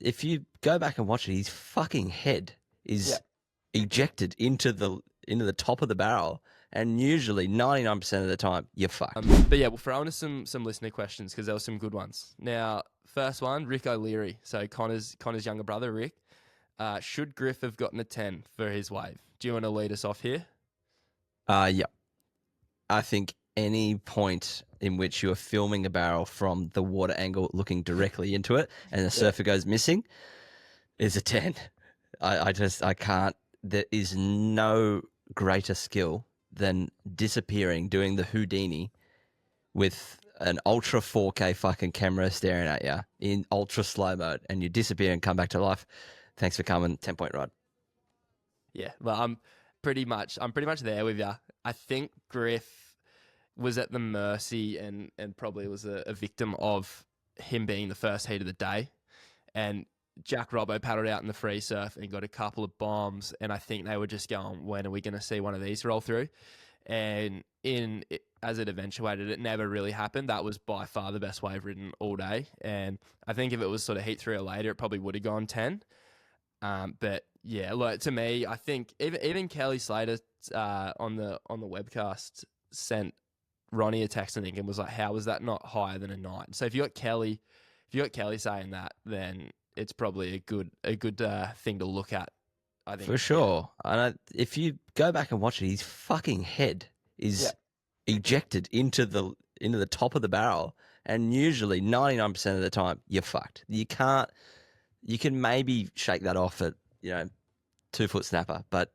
if you go back and watch it, his fucking head is ejected into the top of the barrel, and usually 99% of the time you're fucked. But yeah, we'll throw into some listener questions because there were some good ones. Now, first one, Rick O'Leary. So Connor's younger brother, Rick. Should Griff have gotten a 10 for his wave? Do you want to lead us off here? Yeah. I think any point in which you are filming a barrel from the water angle looking directly into it and the surfer goes missing is a 10. I can't. There is no greater skill than disappearing, doing the Houdini with an ultra 4K fucking camera staring at you in ultra slow mode, and you disappear and come back to life. Thanks for coming. 10-point rod. Yeah, well, I'm pretty much there with you. I think Griff was at the mercy and probably was a victim of him being the first heat of the day. And Jack Robbo paddled out in the free surf and got a couple of bombs. And I think they were just going, when are we going to see one of these roll through? And as it eventuated, it never really happened. That was by far the best wave ridden all day. And I think if it was sort of heat 3 or later, it probably would have gone 10. But yeah, look, to me, I think even Kelly Slater on the webcast sent Ronnie a text, I think, and was like, "How was that not higher than a 9?" So if you got Kelly saying that, then it's probably a good thing to look at. I think for sure. And if you go back and watch it, his fucking head is ejected into the top of the barrel, and usually 99% of the time you're fucked. You can't. You can maybe shake that off at 2-foot snapper, but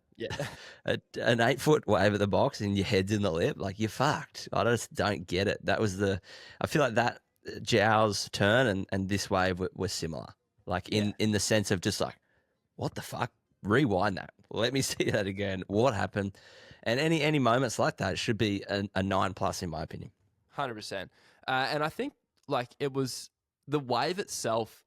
an 8-foot wave at the box and your head's in the lip, like, you're fucked. I just don't get it. I feel like that Zhao's turn and this wave were similar, like in the sense of just like, what the fuck? Rewind that. Let me see that again. What happened? And any moments like that should be a 9+ in my opinion. 100%. And I think like it was the wave itself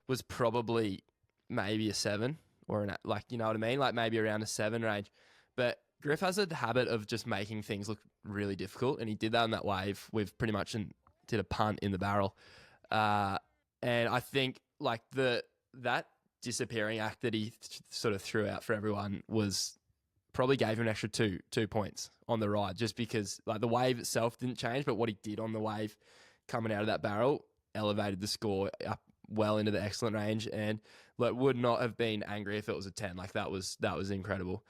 was probably maybe a 7 or like, you know what I mean? Like maybe around a 7 range. But Griff has a habit of just making things look really difficult. And he did that on that wave with pretty much did a punt in the barrel. And I think like that disappearing act that he sort of threw out for everyone was probably gave him an extra 2 points on the ride, just because like the wave itself didn't change, but what he did on the wave coming out of that barrel elevated the score up well into the excellent range, and would not have been angry if it was a 10. Like that was incredible.